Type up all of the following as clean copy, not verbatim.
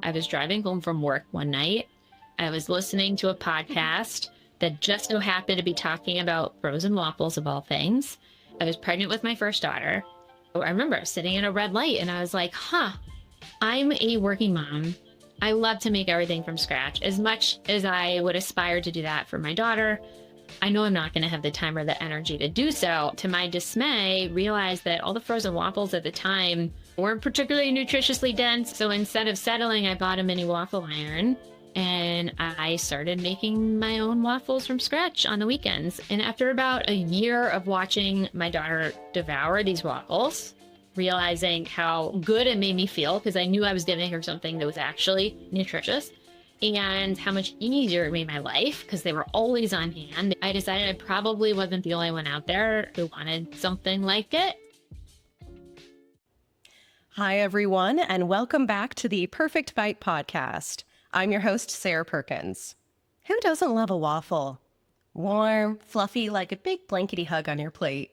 I was driving home from work one night. I was listening to a podcast that just so happened to be talking about frozen waffles of all things. I was pregnant with my first daughter. I remember sitting in a red light and I was like, I'm a working mom. I love to make everything from scratch. As much as I would aspire to do that for my daughter, I know I'm not going to have the time or the energy to do so. To my dismay, realized that all the frozen waffles at the time weren't particularly nutritiously dense. So instead of settling, I bought a mini waffle iron and I started making my own waffles from scratch on the weekends. And after about a year of watching my daughter devour these waffles, realizing how good it made me feel, because I knew I was giving her something that was actually nutritious, and how much easier it made my life because they were always on hand, I decided I probably wasn't the only one out there who wanted something like it. Hi, everyone, and welcome back to the Perfect Bite podcast. I'm your host, Sarah Perkins. Who doesn't love a waffle? Warm, fluffy, like a big blankety hug on your plate.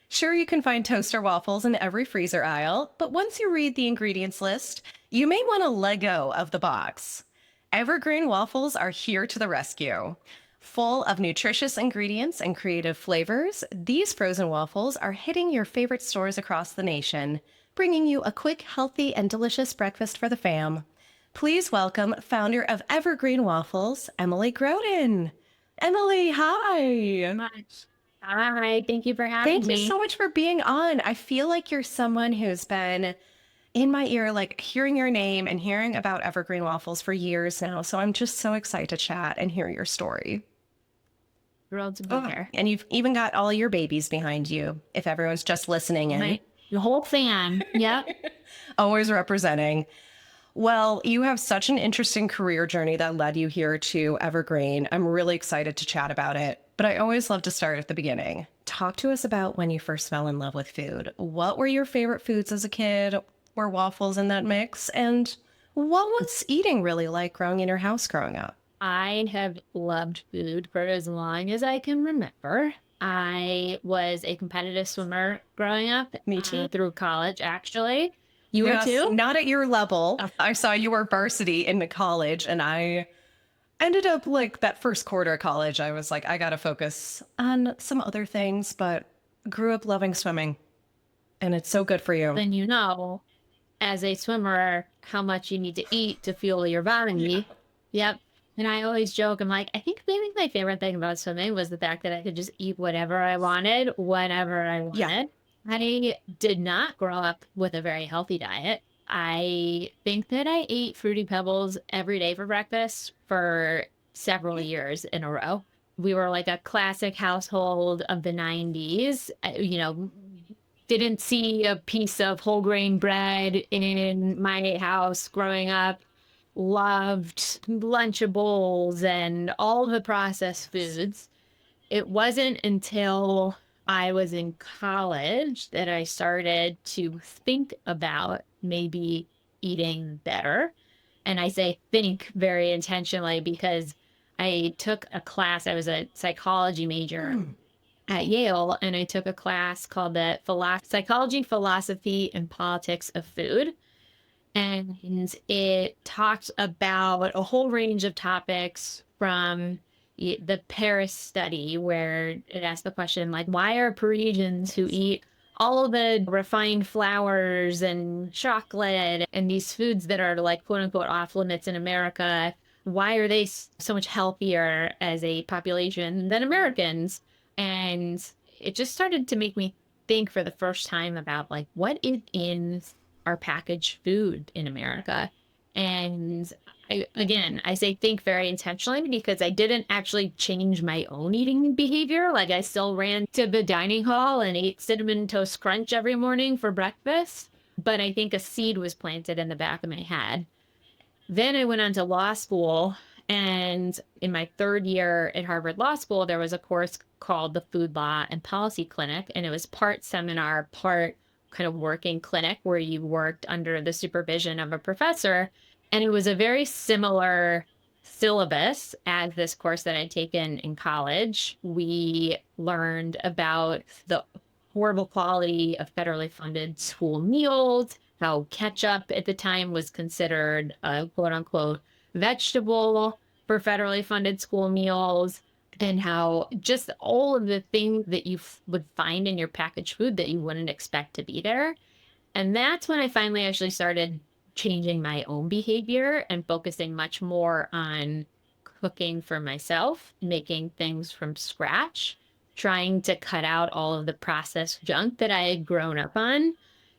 Sure, you can find toaster waffles in every freezer aisle, but once you read the ingredients list, you may want to let go of the box. Evergreen Waffles are here to the rescue. Full of nutritious ingredients and creative flavors, these frozen waffles are hitting your favorite stores across the nation, bringing you a quick, healthy, and delicious breakfast for the fam. Please welcome founder of Evergreen Waffles, Emily Groden. Emily, hi. Hi, thank you for having me. Thank you so much for being on. I feel like you're someone who's been in my ear, like hearing your name and hearing about Evergreen Waffles for years now. So I'm just so excited to chat and hear your story. Thrilled to be here. And you've even got all your babies behind you, if everyone's just listening in. The whole fam. Yep. Always representing. Well, you have such an interesting career journey that led you here to Evergreen. I'm really excited to chat about it, but I always love to start at the beginning. Talk to us about when you first fell in love with food. What were your favorite foods as a kid? Were waffles in that mix? And what was eating really like growing in your house growing up? I have loved food for as long as I can remember. I was a competitive swimmer growing up. Me too. Through college, actually. You were too? Not at your level. I saw you were varsity into college, and I ended up like that first quarter of college. I was like, I got to focus on some other things, but grew up loving swimming. And it's so good for you. Then you know, as a swimmer, how much you need to eat to fuel your body. Yeah. Yep. And I always joke, I'm like, I think maybe my favorite thing about swimming was the fact that I could just eat whatever I wanted, whenever I wanted. Yeah. I did not grow up with a very healthy diet. I think that I ate Fruity Pebbles every day for breakfast for several years in a row. We were like a classic household of the 90s, didn't see a piece of whole grain bread in my house growing up. Loved Lunchables and all the processed foods. It wasn't until I was in college that I started to think about maybe eating better. And I say think very intentionally because I took a class. I was a psychology major at Yale, and I took a class called the Psychology, Philosophy, and Politics of Food. And it talked about a whole range of topics, from the Paris study, where it asked the question, like, why are Parisians who eat all of the refined flours and chocolate and these foods that are like quote unquote off limits in America, why are they so much healthier as a population than Americans? And it just started to make me think for the first time about like what is in our packaged food in America. And I say think very intentionally because I didn't actually change my own eating behavior. Like I still ran to the dining hall and ate Cinnamon Toast Crunch every morning for breakfast. But I think a seed was planted in the back of my head. Then I went on to law school. And in my third year at Harvard Law School, there was a course called the Food Law and Policy Clinic. And it was part seminar, part kind of working clinic where you worked under the supervision of a professor. And it was a very similar syllabus as this course that I'd taken in college. We learned about the horrible quality of federally funded school meals, how ketchup at the time was considered a quote unquote vegetable for federally funded school meals, and how just all of the things that you would find in your packaged food that you wouldn't expect to be there. And that's when I finally actually started changing my own behavior and focusing much more on cooking for myself, making things from scratch, trying to cut out all of the processed junk that I had grown up on.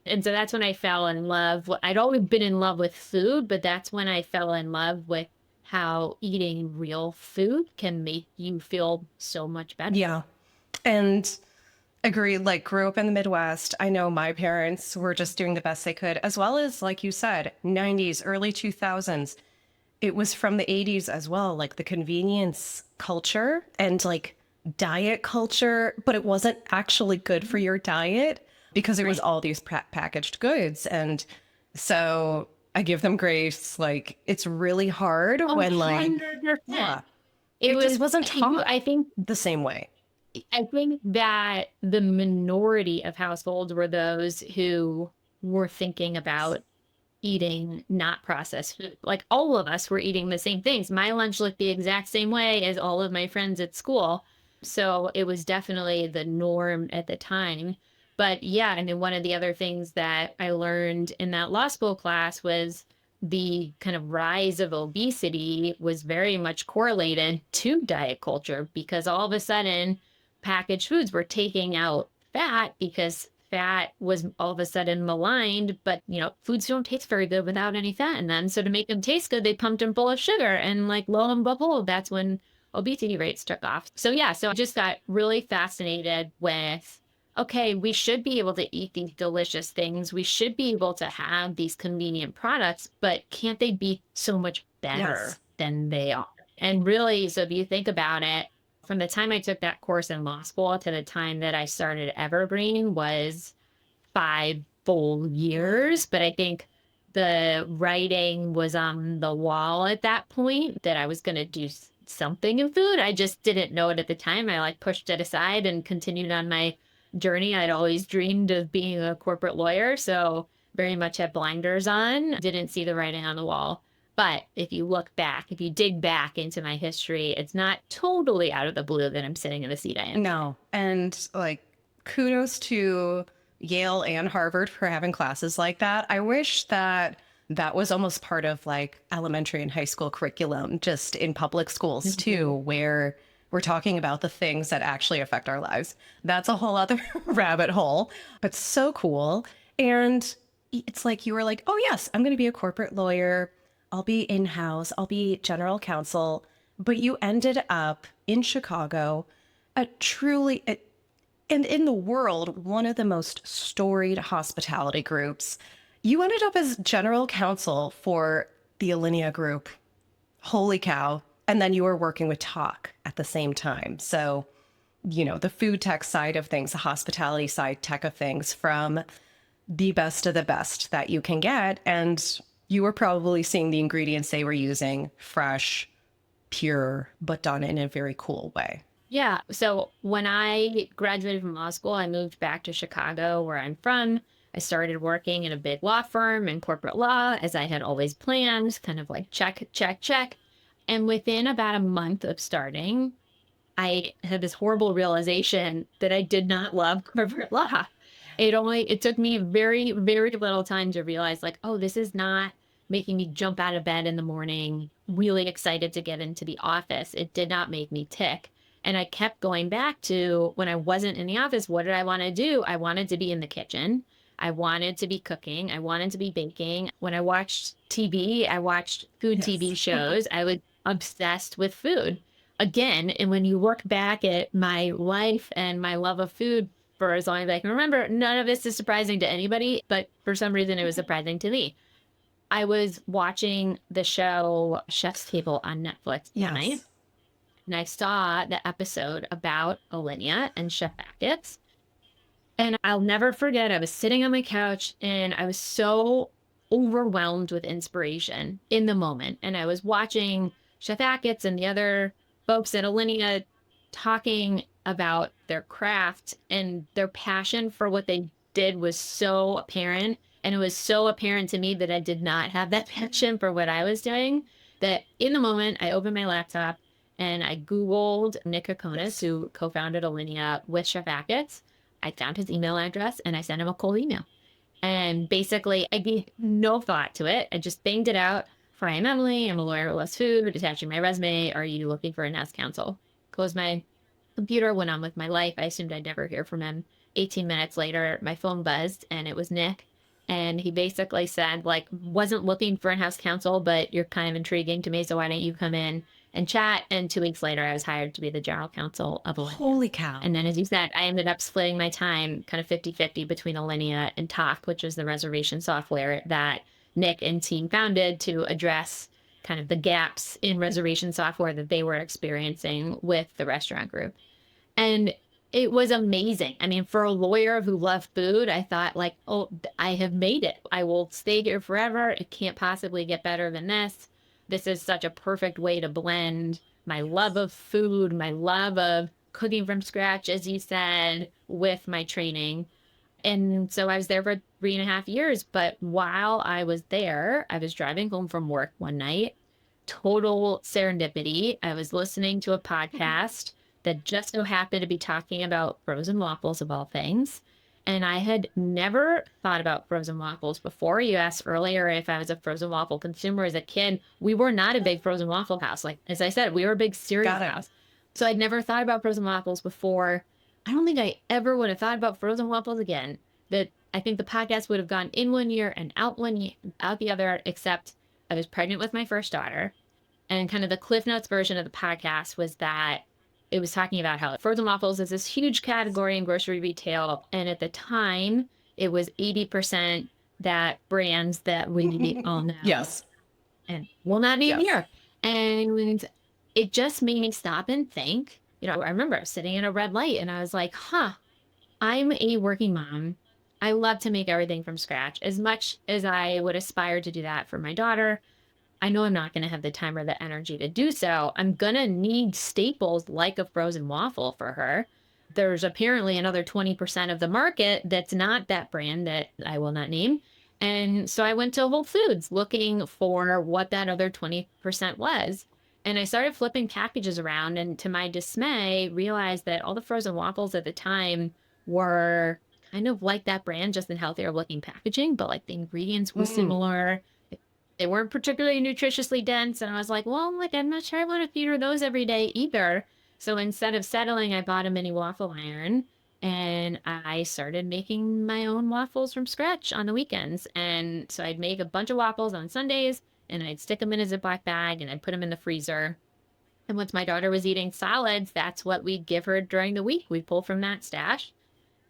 And so that's when I fell in love. I'd always been in love with food, but that's when I fell in love with how eating real food can make you feel so much better. Yeah. And agree, like grew up in the Midwest. I know my parents were just doing the best they could, as well as, like you said, 90s, early 2000s. It was from the 80s as well, like the convenience culture and like diet culture, but it wasn't actually good for your diet because it was Right. all these packaged goods. And so I give them grace. Like it's really hard Oh, when like, 100%. yeah, It it just was, wasn't taught I think the same way. I think that the minority of households were those who were thinking about eating not processed food. Like all of us were eating the same things. My lunch looked the exact same way as all of my friends at school. So it was definitely the norm at the time. But yeah, and then one of the other things that I learned in that law school class was the kind of rise of obesity was very much correlated to diet culture, because all of a sudden packaged foods were taking out fat because fat was all of a sudden maligned. But foods don't taste very good without any fat in them, so to make them taste good they pumped them full of sugar, and like lo and behold, that's when obesity rates took off. So yeah, so I just got really fascinated with, okay, we should be able to eat these delicious things, we should be able to have these convenient products, but can't they be so much better Yes. than they are? And really, so if you think about it, from the time I took that course in law school to the time that I started Evergreen was 5 full years. But I think the writing was on the wall at that point that I was going to do something in food. I just didn't know it at the time. I like pushed it aside and continued on my journey. I'd always dreamed of being a corporate lawyer. So very much had blinders on, didn't see the writing on the wall. But if you look back, if you dig back into my history, it's not totally out of the blue that I'm sitting in the seat I am. No. And like kudos to Yale and Harvard for having classes like that. I wish that that was almost part of like elementary and high school curriculum, just in public schools too, where we're talking about the things that actually affect our lives. That's a whole other rabbit hole, but so cool. And it's like you were like, oh, yes, I'm going to be a corporate lawyer. I'll be in house, I'll be general counsel. But you ended up in Chicago, a truly, and in the world, one of the most storied hospitality groups. You ended up as general counsel for the Alinea Group. Holy cow. And then you were working with Tock at the same time. So, the food tech side of things, the hospitality side tech of things, from the best of the best that you can get. And you were probably seeing the ingredients they were using fresh, pure, but done in a very cool way. Yeah. So when I graduated from law school, I moved back to Chicago, where I'm from. I started working in a big law firm in corporate law, as I had always planned, kind of like check, check, check. And within about a month of starting, I had this horrible realization that I did not love corporate law. It took me very, very little time to realize, like, oh, this is not making me jump out of bed in the morning, really excited to get into the office. It did not make me tick. And I kept going back to, when I wasn't in the office, what did I want to do? I wanted to be in the kitchen. I wanted to be cooking. I wanted to be baking. When I watched TV, I watched food TV Yes. shows. I was obsessed with food again. And when you look back at my life and my love of food for as long as I can remember, none of this is surprising to anybody, but for some reason it was surprising to me. I was watching the show Chef's Table on Netflix one night, Yes. and I saw the episode about Alinea and Chef Ackett's. And I'll never forget, I was sitting on my couch and I was so overwhelmed with inspiration in the moment. And I was watching Chef Ackett's and the other folks at Alinea talking about their craft, and their passion for what they did was so apparent. And it was so apparent to me that I did not have that passion for what I was doing that in the moment I opened my laptop and I Googled Nick Kokonis, who co-founded Alinea with Chef Achatz. I found his email address and I sent him a cold email. And basically, I gave no thought to it. I just banged it out. Hi, I'm Emily. I'm a lawyer who loves food. Attaching my resume. Are you looking for a in-house counsel? Closed my computer, went on with my life. I assumed I'd never hear from him. 18 minutes later, my phone buzzed and it was Nick. And he basically said, like, wasn't looking for in-house counsel, but you're kind of intriguing to me. So why don't you come in and chat? And 2 weeks later, I was hired to be the general counsel of Alinea. Holy cow. And then, as you said, I ended up splitting my time kind of 50-50 between Alinea and Tock, which is the reservation software that Nick and team founded to address kind of the gaps in reservation software that they were experiencing with the restaurant group. And it was amazing. I mean, for a lawyer who loved food, I thought like, oh, I have made it. I will stay here forever. It can't possibly get better than this. This is such a perfect way to blend my love of food, my love of cooking from scratch, as you said, with my training. And so I was there for 3.5 years. But while I was there, I was driving home from work one night. Total serendipity. I was listening to a podcast that just so happened to be talking about frozen waffles of all things. And I had never thought about frozen waffles before. You asked earlier if I was a frozen waffle consumer as a kid. We were not a big frozen waffle house. Like, as I said, we were a big cereal house. So I'd never thought about frozen waffles before. I don't think I ever would have thought about frozen waffles again. That I think the podcast would have gone in one year and out one year, out the other, except I was pregnant with my first daughter. And kind of the Cliff Notes version of the podcast was that it was talking about how frozen waffles is this huge category in grocery retail. And at the time, it was 80% that brands that we all know. Yes. And will not name here. And it just made me stop and think. You know, I remember sitting in a red light and I was like, I'm a working mom. I love to make everything from scratch. As much as I would aspire to do that for my daughter, I know I'm not going to have the time or the energy to do so. I'm going to need staples like a frozen waffle for her. There's apparently another 20% of the market that's not that brand that I will not name. And so I went to Whole Foods looking for what that other 20% was. And I started flipping packages around and to my dismay, realized that all the frozen waffles at the time were kind of like that brand, just in healthier looking packaging, but like the ingredients were similar. They weren't particularly nutritiously dense. And I was like, well, like, I'm not sure I want to feed her those every day either. So instead of settling, I bought a mini waffle iron and I started making my own waffles from scratch on the weekends. And so I'd make a bunch of waffles on Sundays and I'd stick them in a Ziploc bag and I'd put them in the freezer. And once my daughter was eating solids, that's what we'd give her during the week. We'd pull from that stash.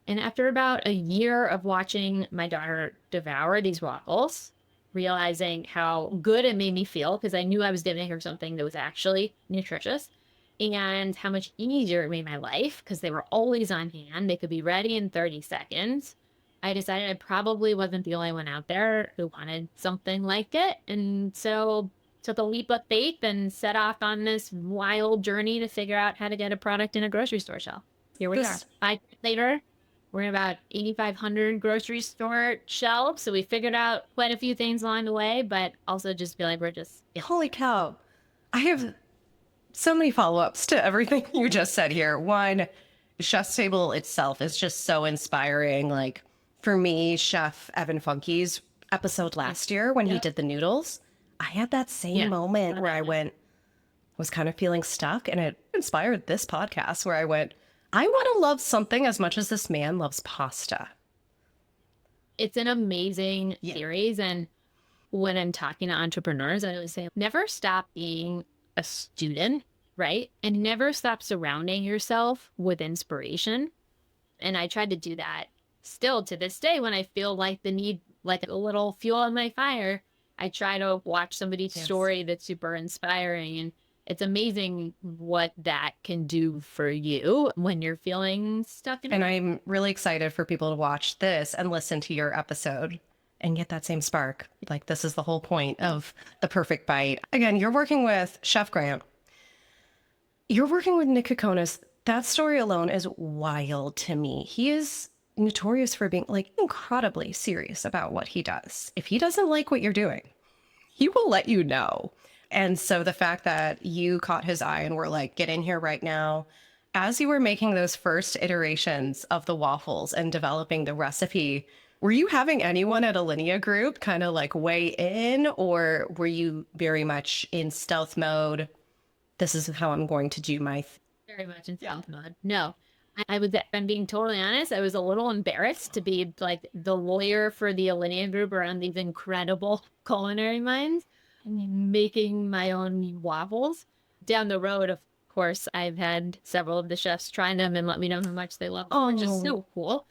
And after about a year of watching my daughter devour these waffles, realizing how good it made me feel because I knew I was giving her something that was actually nutritious and how much easier it made my life because they were always on hand. They could be ready in 30 seconds. I decided I probably wasn't the only one out there who wanted something like it. And so took a leap of faith and set off on this wild journey to figure out how to get a product in a grocery store shelf. Here we are. 5 years later, we're in about 8,500 grocery store shelves. So we figured out quite a few things along the way, but also just feel like we're just... Holy cow. I have so many follow-ups to everything you just said here. One, Chef's Table itself is just so inspiring. Like for me, Chef Evan Funke's episode last year when he did the noodles, I had that same moment where I was kind of feeling stuck, and it inspired this podcast where I went, I want to love something as much as this man loves pasta. It's an amazing series. And when I'm talking to entrepreneurs, I always say, never stop being a student, right? And never stop surrounding yourself with inspiration. And I tried to do that still to this day when I feel like the need, like a little fuel on my fire. I try to watch somebody's story that's super inspiring, and it's amazing what that can do for you when you're feeling stuck in. And I'm really excited for people to watch this and listen to your episode and get that same spark. Like, this is the whole point of The Perfect Bite. Again, you're working with Chef Grant. You're working with Nick Kokonis. That story alone is wild to me. He is notorious for being like incredibly serious about what he does. If he doesn't like what you're doing, he will let you know. And so the fact that you caught his eye and were like, get in here right now, as you were making those first iterations of the waffles and developing the recipe, were you having anyone at Alinea Group kind of like weigh in, or were you very much in stealth mode? This is how I'm going to do my. Very much in stealth mode. No, I was, if I'm being totally honest, I was a little embarrassed to be like the lawyer for the Alinea Group around these incredible culinary minds, making my own waffles. Down the road, of course, I've had several of the chefs try them and let me know how much they love them, which is so cool.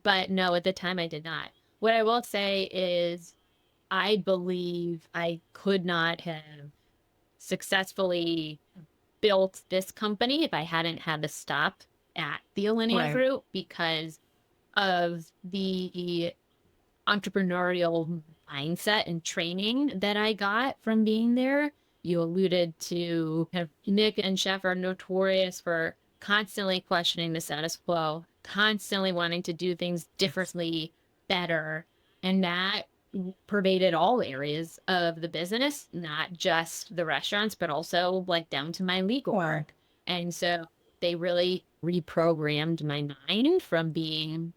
But no, at the time I did not. What I will say is I believe I could not have successfully built this company if I hadn't had to stop at the Alinea Right. Group because of the entrepreneurial mindset and training that I got from being there. You alluded to kind of Nick and Chef are notorious for constantly questioning the status quo, constantly wanting to do things differently, better. And that pervaded all areas of the business, not just the restaurants, but also like down to my legal work. And so they really reprogrammed my mind from being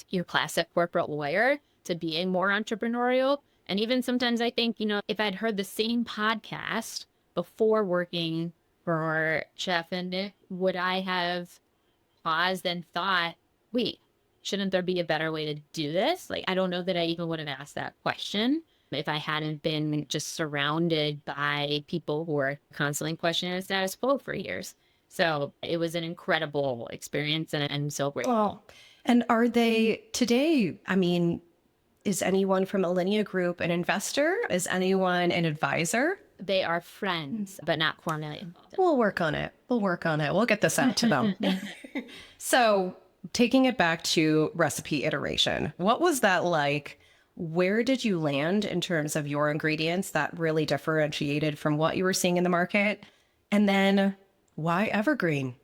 your classic corporate lawyer to being more entrepreneurial. And even sometimes I think, if I'd heard the same podcast before working for Chef and Nick, would I have paused and thought, wait, shouldn't there be a better way to do this? Like, I don't know that I even would have asked that question if I hadn't been just surrounded by people who are constantly questioning the status quo for years. So it was an incredible experience, and I'm so grateful. Oh, and are they today? I mean, is anyone from Alinea Group an investor? Is anyone an advisor? They are friends, but not formally involved. We'll work on it. We'll work on it. We'll get this out to them. So, taking it back to recipe iteration, what was that like? Where did you land in terms of your ingredients that really differentiated from what you were seeing in the market? And then why Evergreen?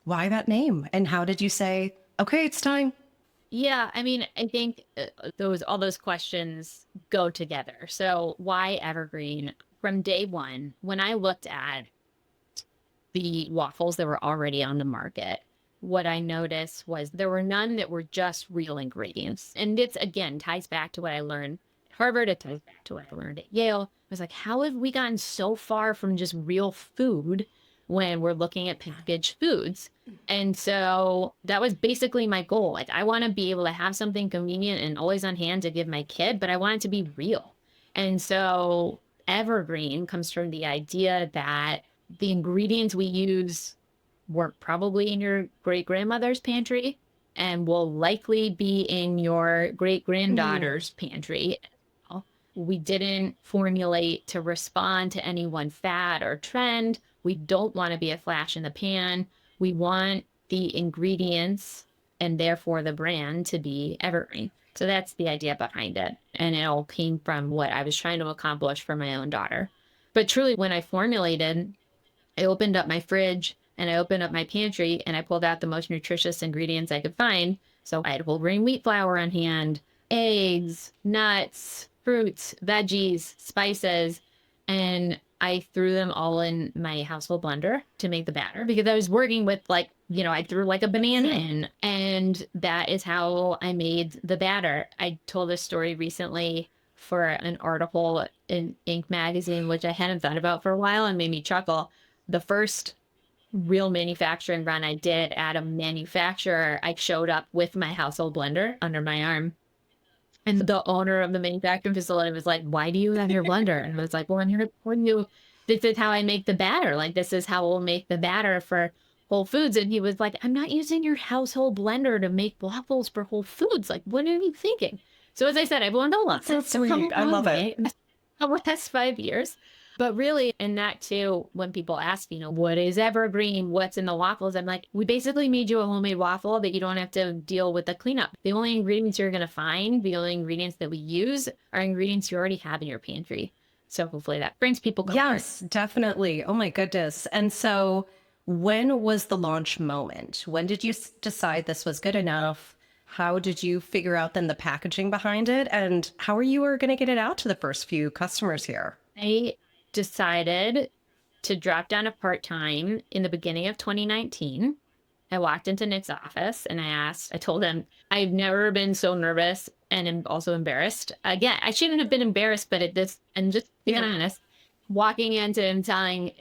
Why that name? And how did you say, okay, it's time? Yeah, I mean, I think all those questions go together. So why Evergreen? From day one, when I looked at the waffles that were already on the market, what I noticed was there were none that were just real ingredients. And it's, again, ties back to what I learned at Harvard. It ties back to what I learned at Yale. I was like, how have we gotten so far from just real food when we're looking at packaged foods? And so that was basically my goal. Like, I want to be able to have something convenient and always on hand to give my kid, but I want it to be real. And so Evergreen comes from the idea that the ingredients we use weren't probably in your great grandmother's pantry and will likely be in your great granddaughter's pantry. We didn't formulate to respond to any one fad or trend. We don't want to be a flash in the pan. We want the ingredients and therefore the brand to be evergreen. So that's the idea behind it. And it all came from what I was trying to accomplish for my own daughter. But truly, when I formulated, I opened up my fridge and I opened up my pantry and I pulled out the most nutritious ingredients I could find. So I had whole grain wheat flour on hand, eggs, nuts, fruits, veggies, spices, and I threw them all in my household blender to make the batter because I was working with I threw like a banana in, and that is how I made the batter. I told this story recently for an article in Inc. magazine, which I hadn't thought about for a while and made me chuckle. The first real manufacturing run I did at a manufacturer, I showed up with my household blender under my arm. And the owner of the manufacturing facility was like, why do you have your blender? And I was like, well, I'm here to warn you, this is how I make the batter. Like, this is how we'll make the batter for Whole Foods. And he was like, I'm not using your household blender to make waffles for Whole Foods. Like, what are you thinking? So as I said, I've learned a lot. That's sweet. I love it. Over the last 5 years. But really, and that too, when people ask, what is Evergreen? What's in the waffles? I'm like, we basically made you a homemade waffle that you don't have to deal with the cleanup. The only ingredients you're going to find, the only ingredients that we use are ingredients you already have in your pantry. So hopefully that brings people comfort. Yes, definitely. Oh my goodness. And so when was the launch moment? When did you decide this was good enough? How did you figure out then the packaging behind it, and how are you going to get it out to the first few customers here? I decided to drop down to part-time in the beginning of 2019. I walked into Nick's office and I told him, I've never been so nervous and am also embarrassed. Again, I shouldn't have been embarrassed, but and just being honest, walking into him telling,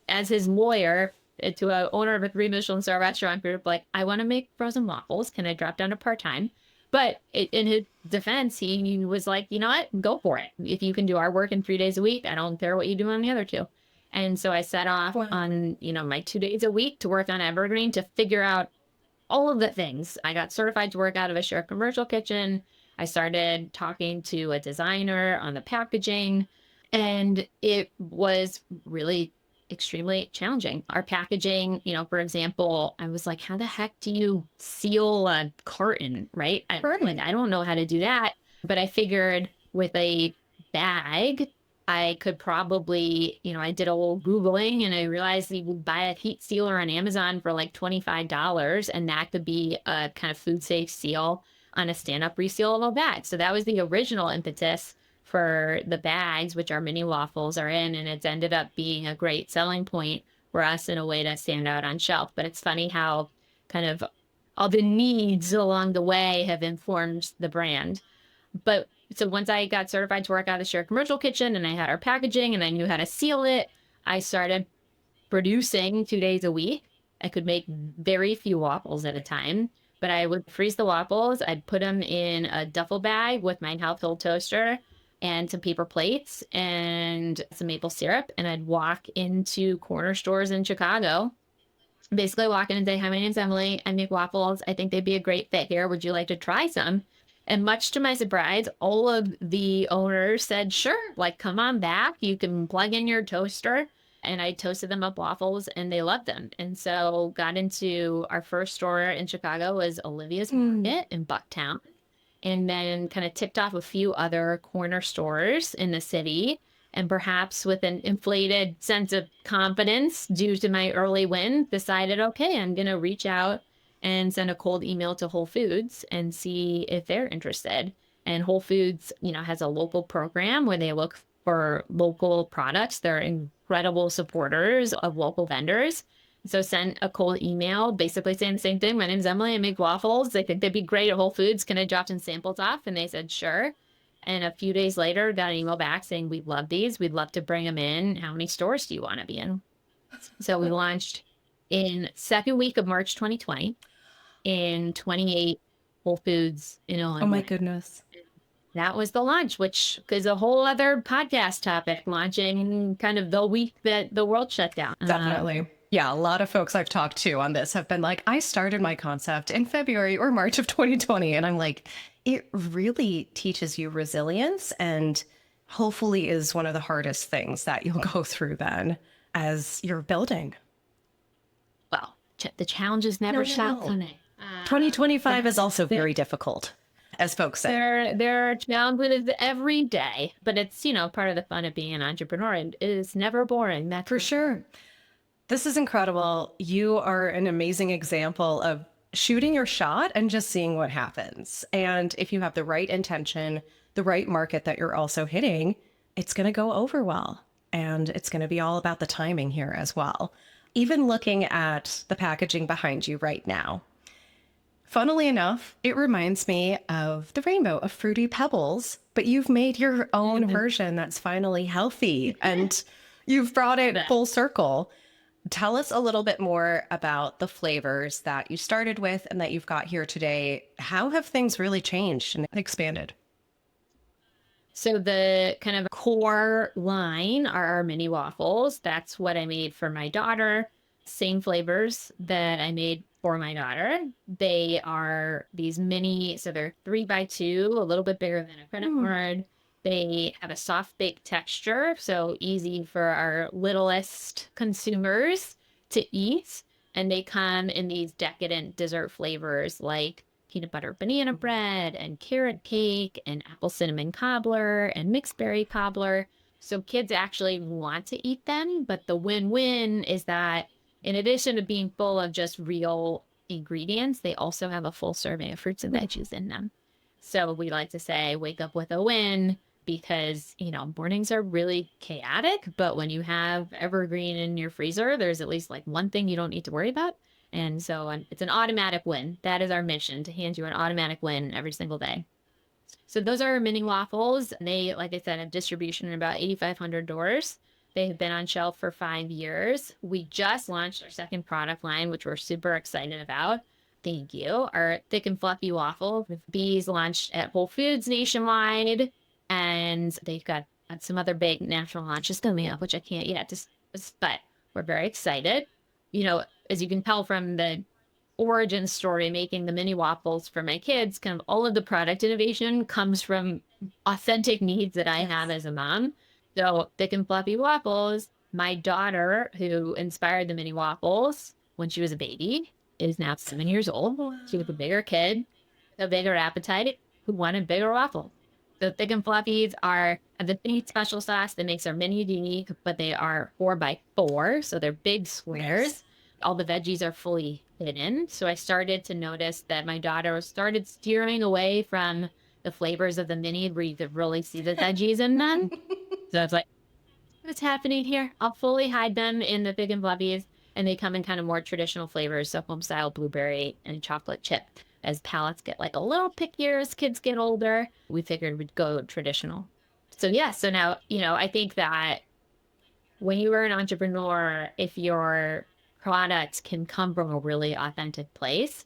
as his lawyer, to a owner of a 3 Michelin star restaurant group, like, I want to make frozen waffles. Can I drop down to part-time? But in his defense, he was like, you know what? Go for it. If you can do our work in 3 days a week, I don't care what you do on the other two. And so I set off on, my 2 days a week to work on Evergreen to figure out all of the things. I got certified to work out of a shared commercial kitchen. I started talking to a designer on the packaging, and it was really extremely challenging. Our packaging, for example, I was like, how the heck do you seal a carton, right? I don't know how to do that. But I figured with a bag, I could probably, I did a little Googling and I realized you would buy a heat sealer on Amazon for like $25, and that could be a kind of food safe seal on a stand-up resealable bag. So that was the original impetus for the bags, which our mini waffles are in, and it's ended up being a great selling point for us in a way to stand out on shelf. But it's funny how kind of all the needs along the way have informed the brand. But so once I got certified to work out of the shared commercial kitchen and I had our packaging and I knew how to seal it, I started producing 2 days a week. I could make very few waffles at a time, but I would freeze the waffles. I'd put them in a duffel bag with my household toaster and some paper plates and some maple syrup. And I'd walk into corner stores in Chicago, basically walk in and say, hi, my name's Emily. I make waffles. I think they'd be a great fit here. Would you like to try some? And much to my surprise, all of the owners said, sure, like, come on back. You can plug in your toaster. And I toasted them up waffles and they loved them. And so got into our first store in Chicago was Olivia's Market in Bucktown. And then kind of tipped off a few other corner stores in the city. And perhaps with an inflated sense of confidence due to my early win, decided, okay, I'm going to reach out and send a cold email to Whole Foods and see if they're interested. And Whole Foods, has a local program where they look for local products. They're incredible supporters of local vendors. So sent a cold email basically saying the same thing. My name's Emily. I make waffles. I think they'd be great at Whole Foods. Can I drop some samples off? And they said, sure. And a few days later, got an email back saying, we love these. We'd love to bring them in. How many stores do you want to be in? So we launched in second week of March 2020 in 28 Whole Foods in Illinois. Oh my goodness. That was the launch, which is a whole other podcast topic, launching kind of the week that the world shut down. Definitely. Yeah, a lot of folks I've talked to on this have been like, I started my concept in February or March of 2020. And I'm like, it really teaches you resilience and hopefully is one of the hardest things that you'll go through then as you're building. Well, the challenges never stop. 2025 is also very difficult, as folks say. There are challenges every day, but it's, part of the fun of being an entrepreneur. It is never boring. That's for sure. This is incredible. You are an amazing example of shooting your shot and just seeing what happens. And if you have the right intention, the right market that you're also hitting, it's going to go over well. And it's going to be all about the timing here as well. Even looking at the packaging behind you right now, funnily enough, it reminds me of the rainbow of Fruity Pebbles, but you've made your own version that's finally healthy and you've brought it full circle. Tell us a little bit more about the flavors that you started with and that you've got here today. How have things really changed and expanded? So the kind of core line are our mini waffles. That's what I made for my daughter. Same flavors that I made for my daughter. They are these mini, so they're 3x2, a little bit bigger than a credit card. They have a soft baked texture, so easy for our littlest consumers to eat. And they come in these decadent dessert flavors like peanut butter banana bread and carrot cake and apple cinnamon cobbler and mixed berry cobbler. So kids actually want to eat them, but the win-win is that in addition to being full of just real ingredients, they also have a full serving of fruits and veggies in them. So we like to say, wake up with a win, because, mornings are really chaotic. But when you have Evergreen in your freezer, there's at least like one thing you don't need to worry about. And so it's an automatic win. That is our mission, to hand you an automatic win every single day. So those are mini waffles. They, like I said, have distribution in about 8,500 doors. They have been on shelf for 5 years. We just launched our second product line, which we're super excited about. Thank you. Our thick and fluffy waffle with bees launched at Whole Foods nationwide. And they've got some other big national launches coming up, which I can't yet discuss, but we're very excited. As you can tell from the origin story, making the mini waffles for my kids, kind of all of the product innovation comes from authentic needs that I have as a mom. So thick and fluffy waffles, my daughter, who inspired the mini waffles when she was a baby, is now 7 years old. She was a bigger kid, a bigger appetite, who wanted bigger waffles. The thick and fluffies are the mini special sauce that makes our mini unique, but they are 4x4, so they're big squares. All the veggies are fully hidden. So I started to notice that my daughter started steering away from the flavors of the mini, where you could really see the veggies in them. So I was like, what's happening here? I'll fully hide them in the thick and fluffies, and they come in kind of more traditional flavors, so home style blueberry and chocolate chip. As palates get like a little pickier as kids get older, we figured we'd go traditional. So yeah, so now, I think that when you are an entrepreneur, if your product can come from a really authentic place,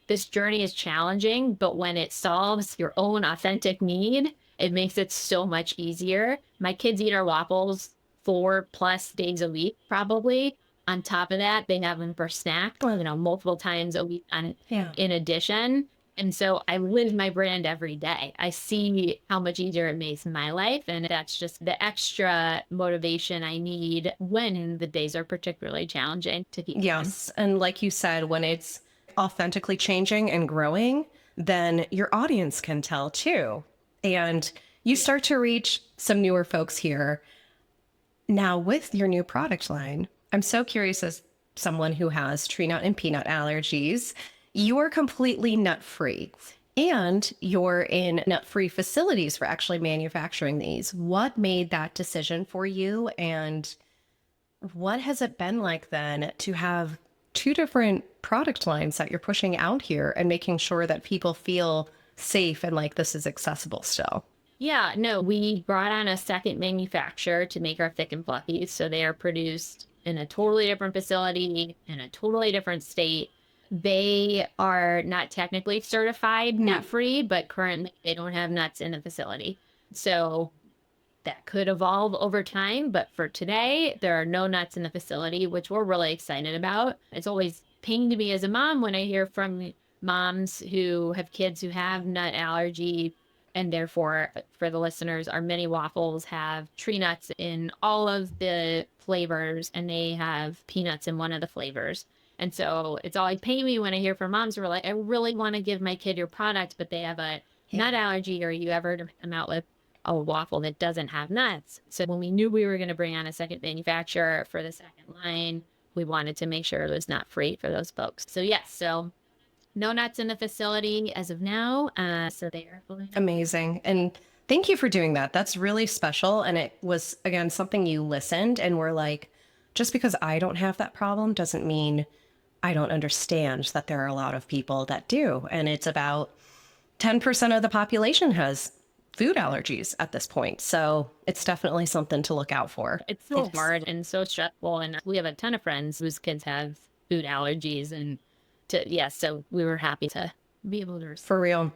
this journey is challenging, but when it solves your own authentic need, it makes it so much easier. My kids eat our waffles 4+ days a week, probably. On top of that, they have them for snack, multiple times a week in addition. And so I live my brand every day. I see how much easier it makes my life. And that's just the extra motivation I need when the days are particularly challenging to keep. Yes. And like you said, when it's authentically changing and growing, then your audience can tell too. And you start to reach some newer folks here. Now, with your new product line, I'm so curious, as someone who has tree nut and peanut allergies, you are completely nut free and you're in nut free facilities for actually manufacturing these. What made that decision for you? And what has it been like then to have two different product lines that you're pushing out here and making sure that people feel safe and like this is accessible still? Yeah, no, we brought on a second manufacturer to make our thick and fluffies. So they are produced in a totally different facility, in a totally different state. They are not technically certified nut free, but currently they don't have nuts in the facility. So that could evolve over time. But for today, there are no nuts in the facility, which we're really excited about. It's always pain to me as a mom when I hear from moms who have kids who have nut allergy. And therefore, for the listeners, our mini waffles have tree nuts in all of the flavors, and they have peanuts in one of the flavors. And so it's always pain me when I hear from moms who are like, I really want to give my kid your product, but they have a nut allergy, or you ever come out with a waffle that doesn't have nuts. So when we knew we were going to bring on a second manufacturer for the second line, we wanted to make sure it was nut free for those folks. So yes, so no nuts in the facility as of now. So they are fully Amazing. And thank you for doing that. That's really special. And it was, again, something you listened and were like, just because I don't have that problem doesn't mean I don't understand that there are a lot of people that do. And it's about 10% of the population has food allergies at this point. So it's definitely something to look out for. It's so hard and so stressful. And we have a ton of friends whose kids have food allergies. And so we were happy to be able to. For real.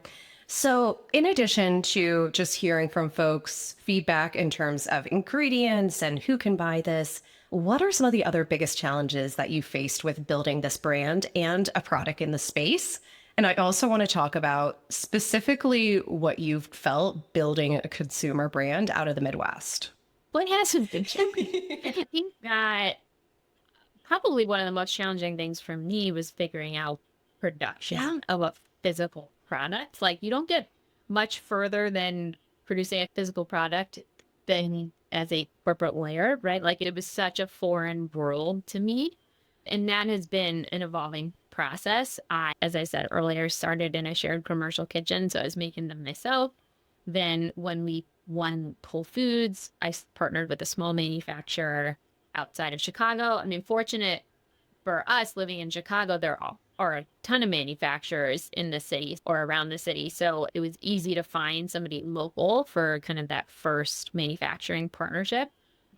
So in addition to just hearing from folks feedback in terms of ingredients and who can buy this, what are some of the other biggest challenges that you faced with building this brand and a product in the space? And I also want to talk about specifically what you've felt building a consumer brand out of the Midwest. What hasn't been? I think that probably one of the most challenging things for me was figuring out production of a physical product. Like, you don't get much further than producing a physical product than as a corporate lawyer, right? Like, it was such a foreign world to me. And that has been an evolving process. As I said earlier, started in a shared commercial kitchen. So I was making them myself. Then when we won Whole Foods, I partnered with a small manufacturer outside of Chicago. I mean, fortunate for us living in Chicago, are a ton of manufacturers in the city or around the city. So it was easy to find somebody local for kind of that first manufacturing partnership.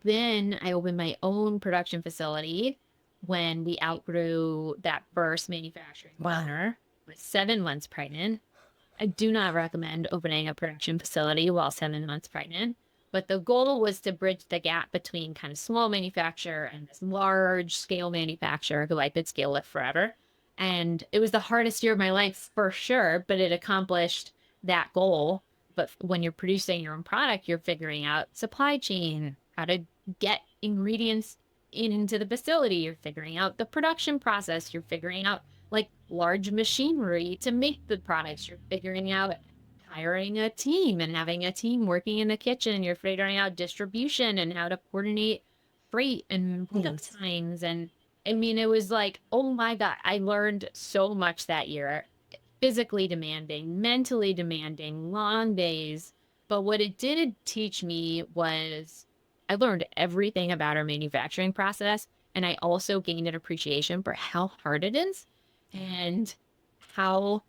Then I opened my own production facility when we outgrew that first manufacturing partner. I was 7 months pregnant. I do not recommend opening a production facility while 7 months pregnant. But the goal was to bridge the gap between kind of small manufacturer and this large scale manufacturer who I could scale it forever. And it was the hardest year of my life for sure, but it accomplished that goal. But when you're producing your own product, you're figuring out supply chain, how to get ingredients into the facility. You're figuring out the production process. You're figuring out like large machinery to make the products. You're figuring out hiring a team and having a team working in the kitchen. You're figuring out distribution and how to coordinate freight and pickup times. And I mean, it was like, oh my God, I learned so much that year. Physically demanding, mentally demanding, long days. But what it did teach me was I learned everything about our manufacturing process. And I also gained an appreciation for how hard it is and how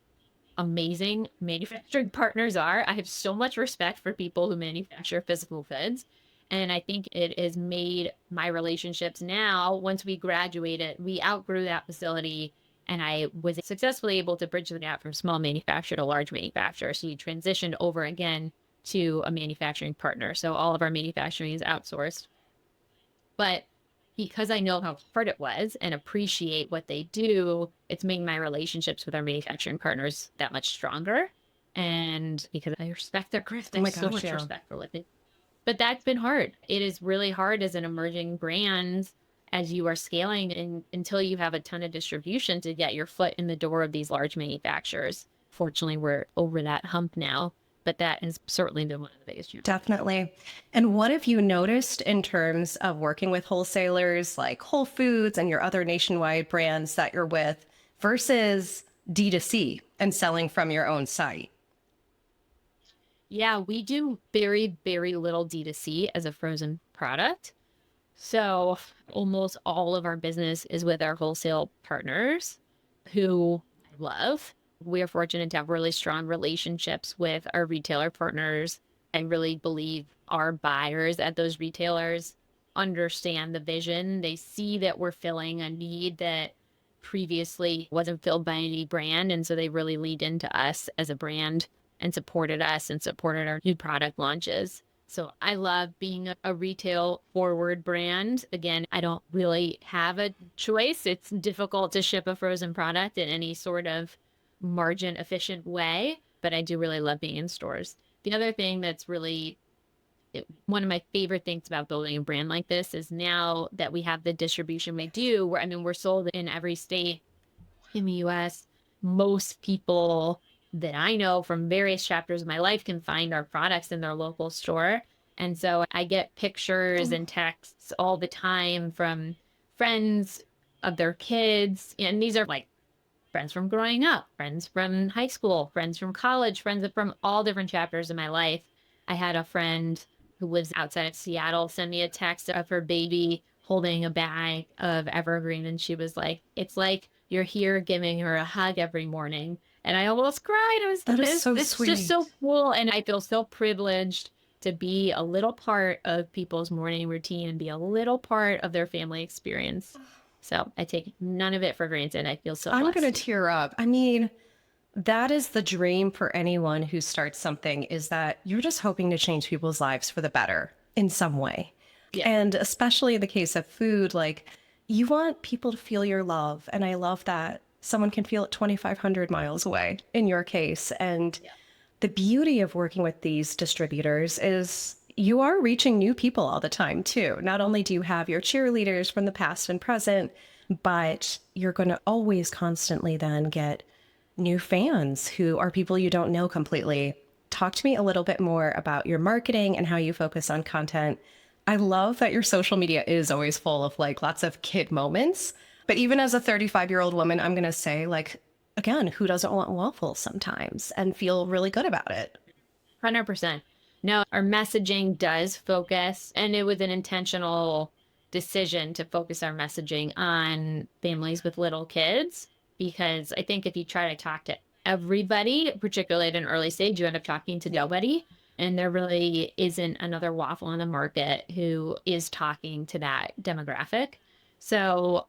amazing manufacturing partners are. I have so much respect for people who manufacture physical goods. And I think it has made my relationships now, once we graduated, we outgrew that facility and I was successfully able to bridge the gap from small manufacturer to large manufacturer. So you transitioned over again to a manufacturing partner. So all of our manufacturing is outsourced. But because I know how hard it was and appreciate what they do, it's made my relationships with our manufacturing partners that much stronger. And because I respect their craft, I have so much respect for what they do. But that's been hard. It is really hard as an emerging brand as you are scaling and until you have a ton of distribution to get your foot in the door of these large manufacturers. Fortunately, we're over that hump now, but that has certainly been one of the biggest challenges. Definitely. And what have you noticed in terms of working with wholesalers like Whole Foods and your other nationwide brands that you're with versus D2C and selling from your own site? Yeah, we do very, very little D2C as a frozen product. So almost all of our business is with our wholesale partners who I love. We are fortunate to have really strong relationships with our retailer partners. I really believe our buyers at those retailers understand the vision. They see that we're filling a need that previously wasn't filled by any brand. And so they really leaned into us as a brand and supported us and supported our new product launches. So I love being a retail forward brand. Again, I don't really have a choice. It's difficult to ship a frozen product in any sort of margin efficient way, but I do really love being in stores. The other thing that's really one of my favorite things about building a brand like this is now that we have the distribution we do, we're sold in every state in the US. Most people that I know from various chapters of my life can find our products in their local store. And so I get pictures and texts all the time from friends of their kids. And these are like friends from growing up, friends from high school, friends from college, friends from all different chapters of my life. I had a friend who lives outside of Seattle send me a text of her baby holding a bag of Evergreen. And she was like, it's like you're here giving her a hug every morning. And I almost cried. That is so it's sweet. just so cool. And I feel so privileged to be a little part of people's morning routine and be a little part of their family experience. So I take none of it for granted. I feel so blessed. I'm going to tear up. I mean, that is the dream for anyone who starts something, is that you're just hoping to change people's lives for the better in some way. Yeah. And especially in the case of food, like you want people to feel your love. And I love that someone can feel it 2,500 miles away in your case. And the beauty of working with these distributors is you are reaching new people all the time too. Not only do you have your cheerleaders from the past and present, but you're going to always constantly then get new fans who are people you don't know completely. Talk to me a little bit more about your marketing and how you focus on content. I love that your social media is always full of like lots of kid moments, But even as a 35-year-old woman, I'm going to say, like, again, who doesn't want waffles sometimes and feel really good about it? 100%. No, our messaging does focus, and it was an intentional decision to focus our messaging on families with little kids. Because I think if you try to talk to everybody, particularly at an early stage, you end up talking to nobody. And there really isn't another waffle on the market who is talking to that demographic. So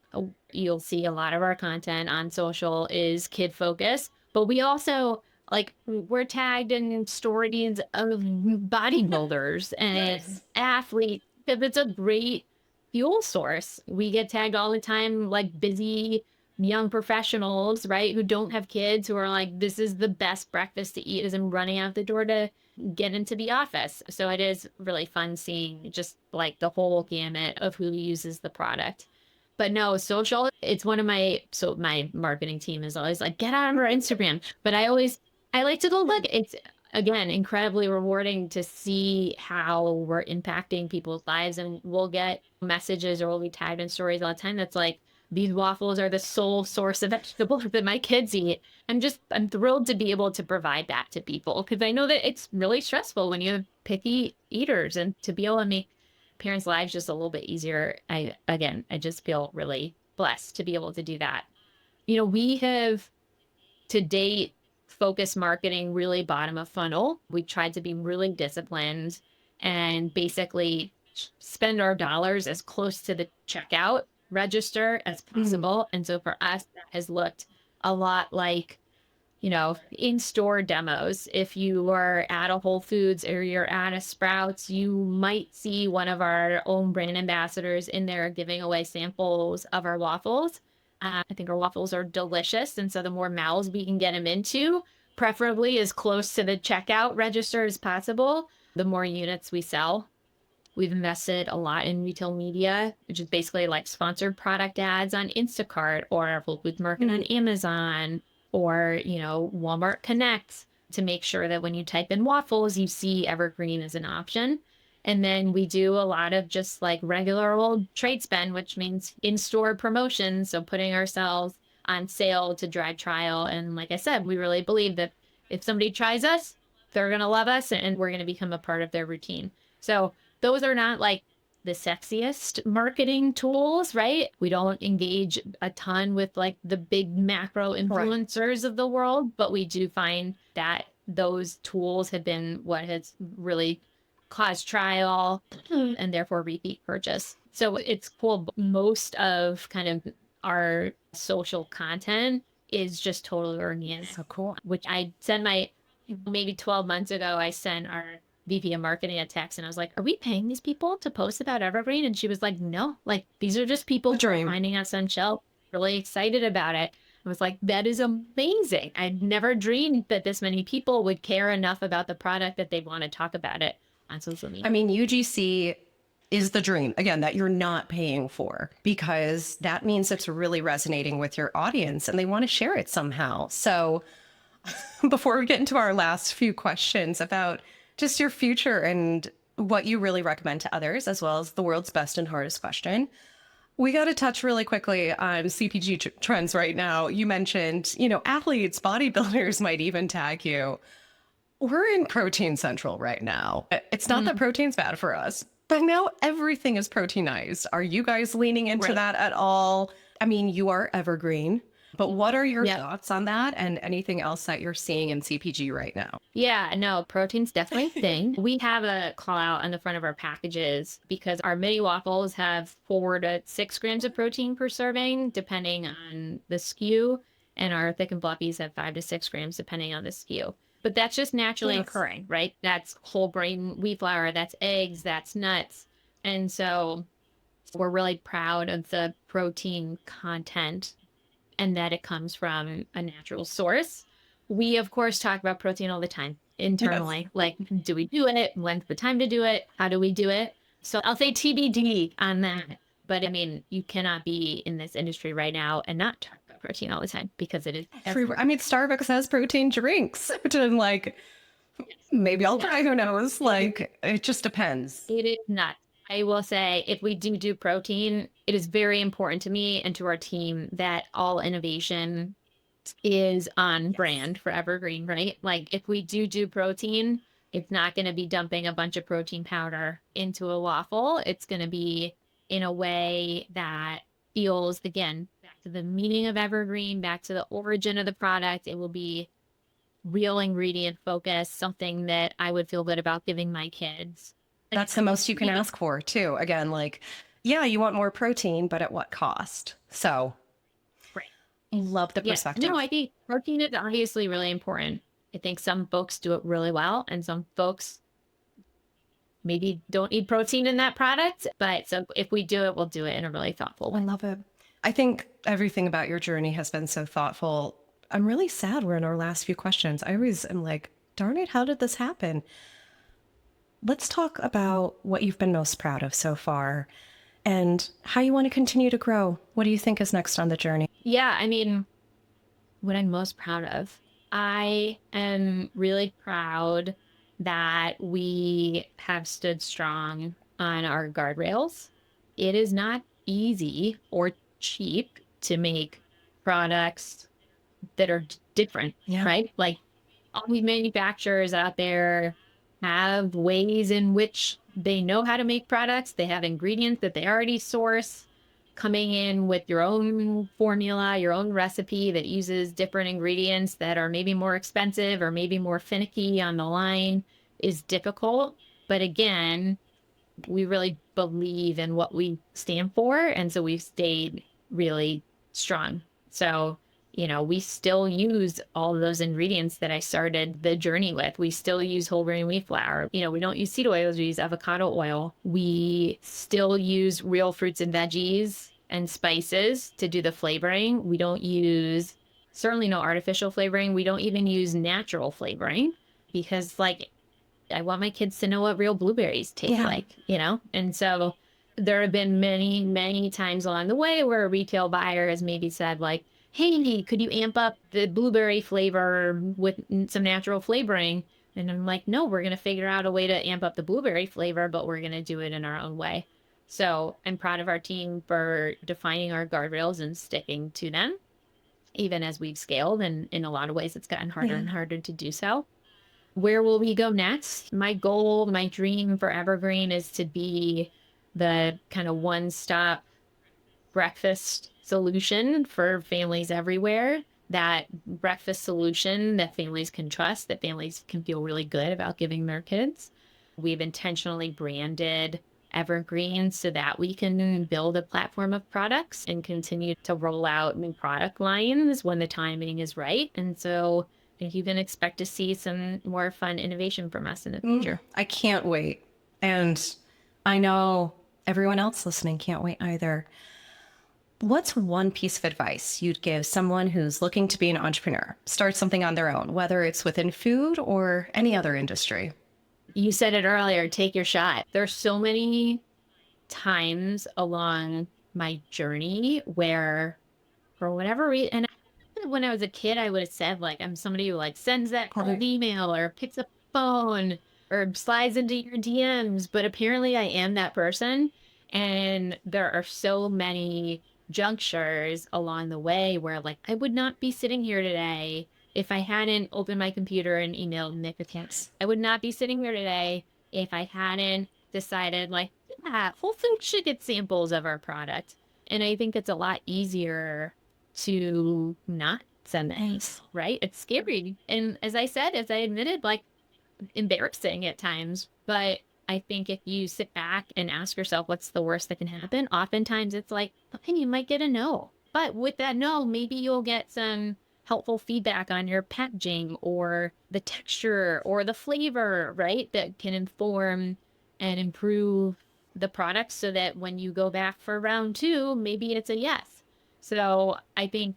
you'll see a lot of our content on social is kid focused, but we also like we're tagged in stories of bodybuilders and athletes because it's a great fuel source. We get tagged all the time, like busy young professionals, right, who don't have kids, who are like, this is the best breakfast to eat as I'm running out the door to get into the office. So it is really fun seeing just like the whole gamut of who uses the product. But no, social, it's one of my marketing team is always like, get on our Instagram. But I like to go look. It's again incredibly rewarding to see how we're impacting people's lives. And we'll get messages or we'll be tagged in stories all the time that's like, these waffles are the sole source of vegetables that my kids eat. I'm thrilled to be able to provide that to people because I know that it's really stressful when you have picky eaters and to be able to make parents' lives just a little bit easier. I just feel really blessed to be able to do that. We have to date focused marketing really bottom of funnel. We tried to be really disciplined and basically spend our dollars as close to the checkout register as possible. And so for us, that has looked a lot like in-store demos. If you are at a Whole Foods or you're at a Sprouts, you might see one of our own brand ambassadors in there giving away samples of our waffles. I think our waffles are delicious. And so the more mouths we can get them into, preferably as close to the checkout register as possible, the more units we sell. We've invested a lot in retail media, which is basically like sponsored product ads on Instacart or Whole Foods Market on Amazon or, Walmart Connect to make sure that when you type in waffles, you see Evergreen as an option. And then we do a lot of just like regular old trade spend, which means in-store promotions. So putting ourselves on sale to drive trial. And like I said, we really believe that if somebody tries us, they're going to love us and we're going to become a part of their routine. So those are not like the sexiest marketing tools, right? We don't engage a ton with like the big macro influencers of the world, but we do find that those tools have been what has really caused trial and therefore repeat purchase. So it's cool. Most of kind of our social content is just totally organic. So cool. Which I send maybe 12 months ago, I sent our VP of marketing a text and I was like, are we paying these people to post about Evergreen? And she was like, no, like these are just people finding us on shelf, really excited about it. I was like, that is amazing. I'd never dreamed that this many people would care enough about the product that they want to talk about it on social media. I mean, UGC is the dream, again, that you're not paying for because that means it's really resonating with your audience and they want to share it somehow. So before we get into our last few questions about just your future and what you really recommend to others, as well as the world's best and hardest question, we got to touch really quickly on CPG trends right now. You mentioned, athletes, bodybuilders might even tag you. We're in protein central right now. It's not that protein's bad for us, but now everything is proteinized. Are you guys leaning into that at all? I mean, you are Evergreen, but what are your thoughts on that and anything else that you're seeing in CPG right now? Yeah, no, protein's definitely a thing. We have a call out on the front of our packages because our mini waffles have 4 to 6 grams of protein per serving, depending on the SKU. And our thick and fluffies have 5 to 6 grams, depending on the SKU. But that's just naturally occurring, right? That's whole grain wheat flour, that's eggs, that's nuts. And so we're really proud of the protein content and that it comes from a natural source. We, of course, talk about protein all the time internally. Yes. Like, do we do it? When's the time to do it? How do we do it? So I'll say TBD on that. But I mean, you cannot be in this industry right now and not talk about protein all the time because it is everywhere. I mean, Starbucks has protein drinks, which I'm like, maybe I'll try, who knows? Like, it just depends. It is nuts. I will say if we do protein, it is very important to me and to our team that all innovation is on brand for Evergreen, right? Like if we do protein, it's not going to be dumping a bunch of protein powder into a waffle. It's going to be in a way that feels, again, back to the meaning of Evergreen, back to the origin of the product. It will be real ingredient focus, something that I would feel good about giving my kids. That's the most you can ask for, too. Again, like, yeah, you want more protein, but at what cost? So, Right. love the Yeah. No, perspective. I think protein is obviously really important. I think some folks do it really well, and some folks maybe don't eat protein in that product. But so if we do it, we'll do it in a really thoughtful I way. love it. I think everything about your journey has been so thoughtful. I'm really sad we're in our last few questions. I always am like, darn it, how did this happen? Let's talk about what you've been most proud of so far and how you want to continue to grow. What do you think is next on the journey? Yeah. I mean, what I'm most proud of, I am really proud that we have stood strong on our guardrails. It is not easy or cheap to make products that are different, Yeah. right? Like all these manufacturers out there have ways in which they know how to make products. They have ingredients that they already source. Coming in with your own formula, your own recipe that uses different ingredients that are maybe more expensive or maybe more finicky on the line is difficult. But again, we really believe in what we stand for. And so we've stayed really strong. So, we still use all of those ingredients that I started the journey with. We still use whole grain wheat flour. We don't use seed oils, we use avocado oil. We still use real fruits and veggies and spices to do the flavoring. We don't use, certainly no artificial flavoring. We don't even use natural flavoring because, like, I want my kids to know what real blueberries taste Yeah. like. And so there have been many, many times along the way where a retail buyer has maybe said, like, hey, could you amp up the blueberry flavor with some natural flavoring? And I'm like, no, we're going to figure out a way to amp up the blueberry flavor, but we're going to do it in our own way. So I'm proud of our team for defining our guardrails and sticking to them, even as we've scaled. And in a lot of ways, it's gotten harder Yeah. and harder to do so. Where will we go next? My goal, my dream for Evergreen is to be the kind of one-stop breakfast solution for families everywhere. That breakfast solution that families can trust, that families can feel really good about giving their kids. We've intentionally branded Evergreen so that we can build a platform of products and continue to roll out new product lines when the timing is right. And so I think you can expect to see some more fun innovation from us in the future. I can't wait. And I know everyone else listening can't wait either. What's one piece of advice you'd give someone who's looking to be an entrepreneur, start something on their own, whether it's within food or any other industry? You said it earlier, take your shot. There's so many times along my journey where, for whatever reason, and when I was a kid, I would have said, like, I'm somebody who, like, sends that cold email or picks up the phone or slides into your DMs. But apparently, I am that person. And there are so many junctures along the way where, like, I would not be sitting here today if I hadn't opened my computer and emailed Nick a text. I would not be sitting here today if I hadn't decided, like, yeah, Whole Foods should get samples of our product. And I think it's a lot easier to not send that, right? It's scary. And as I said, as I admitted, like, embarrassing at times. But I think if you sit back and ask yourself, what's the worst that can happen? Oftentimes it's like, okay, you might get a no. But with that no, maybe you'll get some helpful feedback on your packaging or the texture or the flavor, right? That can inform and improve the product so that when you go back for round two, maybe it's a yes. So I think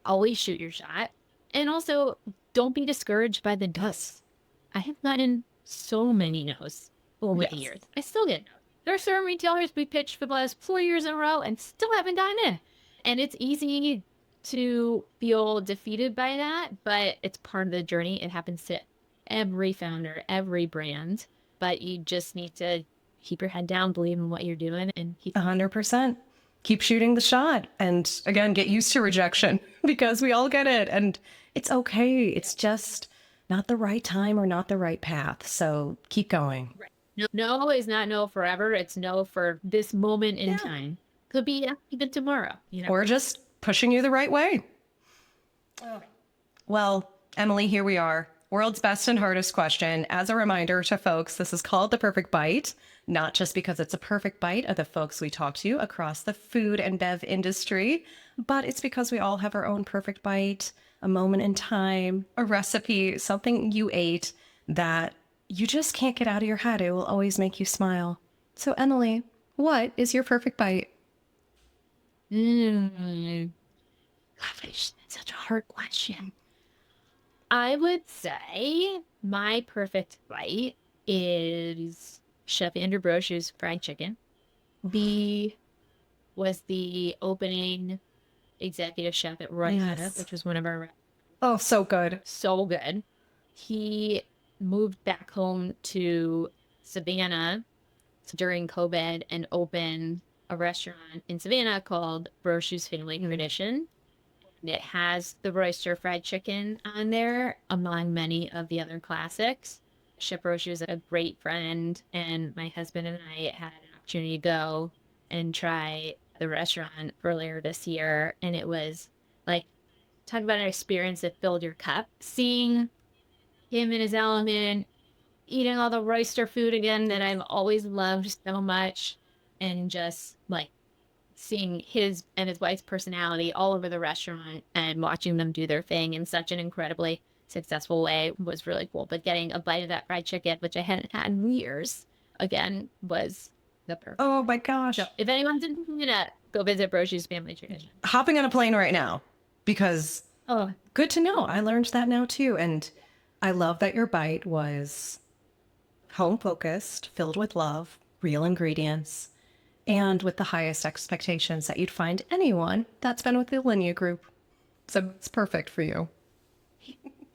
always shoot your shot. And also, don't be discouraged by the no's. I have gotten so many no's over the years. I still get no's. There are certain retailers we pitched for the last 4 years in a row and still haven't gotten in. And it's easy to feel defeated by that, but it's part of the journey. It happens to every founder, every brand. But you just need to keep your head down, believe in what you're doing, and keep 100%. Keep shooting the shot. And again, get used to rejection because we all get it. And it's okay. It's just not the right time or not the right path. So keep going. No is not no forever. It's no for this moment in time. Could be even tomorrow, Or just pushing you the right way. Well, Emily, here we are. World's best and hardest question. As a reminder to folks, this is called the perfect bite, not just because it's a perfect bite of the folks we talk to across the food and bev industry, but it's because we all have our own perfect bite, a moment in time, a recipe, something you ate that you just can't get out of your head. It will always make you smile. So, Emily, what is your perfect bite? Gosh, that's such a hard question. I would say my perfect bite is Chef Andrew Brochu's fried chicken. He was the opening executive chef at Roy Yes. which was one of our Oh, so good. so good. He moved back home to Savannah during COVID and opened a restaurant in Savannah called Brochu's Family Tradition. It has the roaster fried chicken on there, among many of the other classics. Chef Brochu is a great friend, and my husband and I had an opportunity to go and try the restaurant earlier this year, and it was like, talk about an experience that filled your cup. Seeing him in his element, eating all the roaster food again that I've always loved so much, and just like seeing his and his wife's personality all over the restaurant and watching them do their thing in such an incredibly successful way was really cool. But getting a bite of that fried chicken, which I hadn't had in years, again, was the perfect. Oh my gosh. So if anyone's interested, go visit Brochu's Family Tradition. Hopping on a plane right now because good to know. I learned that now too. And I love that your bite was home focused, filled with love, real ingredients, and with the highest expectations that you'd find anyone that's been with the Alinea Group. So it's perfect for you.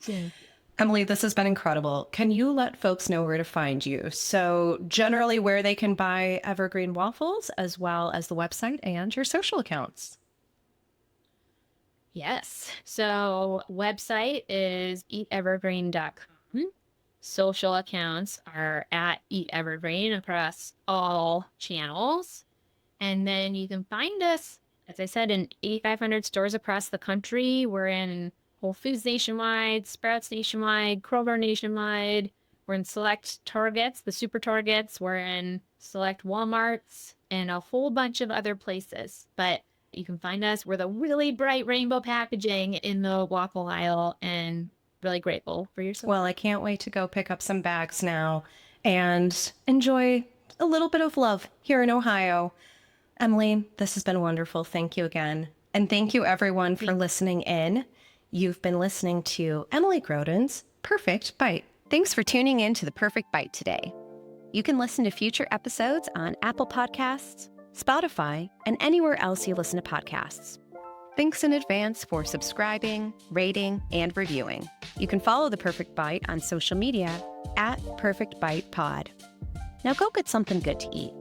Yeah. Emily, this has been incredible. Can you let folks know where to find you? So generally where they can buy Evergreen Waffles, as well as the website and your social accounts. Yes. So website is eatevergreen.com. Social accounts are at eatevergreen across all channels. And then you can find us, as I said, in 8,500 stores across the country. We're in Whole Foods nationwide, Sprouts nationwide, Kroger nationwide. We're in select Targets, the super Targets. We're in select Walmarts and a whole bunch of other places. But you can find us. We're the really bright rainbow packaging in the waffle aisle, and really grateful for your support. Well, I can't wait to go pick up some bags now and enjoy a little bit of love here in Ohio. Emily, this has been wonderful. Thank you again. And thank you everyone for listening in. You've been listening to Emily Groden's Perfect Bite. Thanks for tuning in to The Perfect Bite today. You can listen to future episodes on Apple Podcasts, Spotify, and anywhere else you listen to podcasts. Thanks in advance for subscribing, rating, and reviewing. You can follow The Perfect Bite on social media at Perfect Bite Pod. Now go get something good to eat.